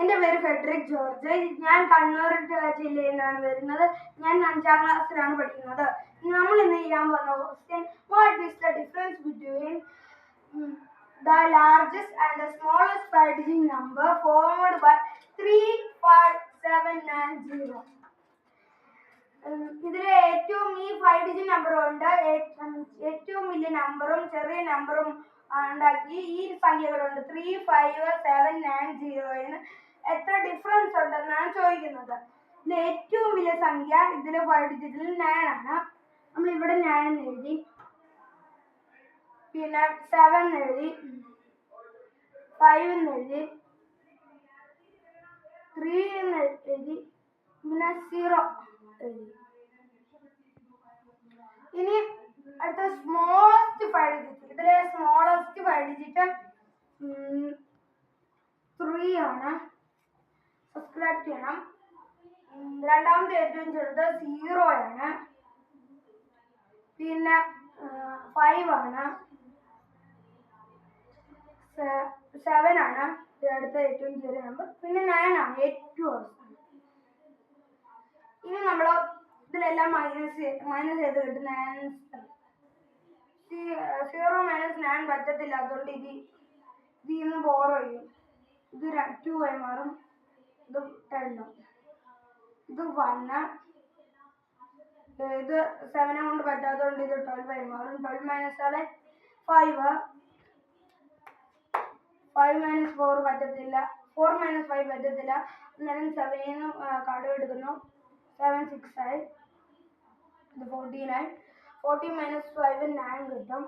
എൻ്റെ പേര് Federico George. ഞാൻ കണ്ണൂർ ജില്ലയിൽ നിന്നാണ് വരുന്നത്. ഞാൻ 5ാം ക്ലാസ്സിലാണ് പഠിക്കുന്നത്. നമ്മൾ ഇന്ന് ചെയ്യാൻ പോകുന്ന question, what is the difference between the largest and the smallest 5-digit number formed by 3, 5, 7 and 0. ഇതിലെ ഏറ്റവും ഈ 5-digit നമ്പർ കൊണ്ട് ഏറ്റവും വലിയ നമ്പറും ചെറിയ നമ്പറും ഉണ്ടാക്കി ഈ സംഖ്യകളുണ്ട് 3, 5, 7 and 0. എത്ര ഡിഫറൻസ് ഉണ്ടെന്നാണ് ചോദിക്കുന്നത്. ഇതിൽ ഏറ്റവും വലിയ സംഖ്യ ഇതിലെ 5-digitൽ 9 ആണ്. നമ്മൾ ഇവിടെ 9 എഴുതി, പിന്നെ 7 എഴുതി, 5 എഴുതി, 3 എഴുതി, പിന്നെ 0 എഴുതി. ഇനി അടുത്ത സ്മോളസ്റ്റ് 5-digit. ഇതിലെ സ്മോളസ്റ്റ് 5-digit 3 ആണ്. സബ്സ്ക്രൈബ് ചെയ്യണം. രണ്ടാമത്തെ ഏറ്റവും ചെറുത് 0 ആണ്, പിന്നെ 5 ആണ്, 7 ആണ് അടുത്ത ഏറ്റവും ചെറിയ നമ്പർ, പിന്നെ 9 ആണ് ഏറ്റവും അവസാനം. ഇനി നമ്മൾ ഇതിലെല്ലാം മൈനസ് ചെയ്ത് കിട്ടുന്ന ആൻസർ 0 - 9 പറ്റത്തില്ല. അതുകൊണ്ട് ഇതിന്ന് ബോറോ ചെയ്യും. ഇത് 2 ആയി മാറും, ഇത് 10, ഇത് 1, ഇത് 7 കൊണ്ട് പറ്റാത്തതുകൊണ്ട് ഇത് 12 ആയി മാറും. 12 - 7 5, 5 - 4 പറ്റത്തില്ല, 4 - 5 പറ്റത്തില്ല. അന്നേരം 7 കടം എടുക്കുന്നു, 7 6 ആയി, ഇത് 14 ആയി. 14 - 5 9 കിട്ടും.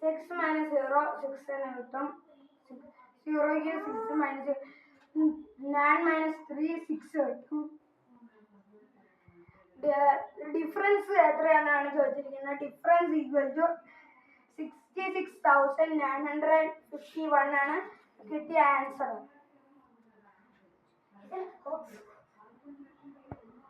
6 - 0 6 തന്നെ കിട്ടും. 0ക്ക് 6 -9 - 3 6 കിട്ടും. ഡിഫറൻസ് എത്രയാണെന്നാണ് ചോദിച്ചിരിക്കുന്നത്. ഡിഫറൻസ് ഈക്വൽ ടു 66,951 ആണ് കിട്ടിയ ആൻസർ.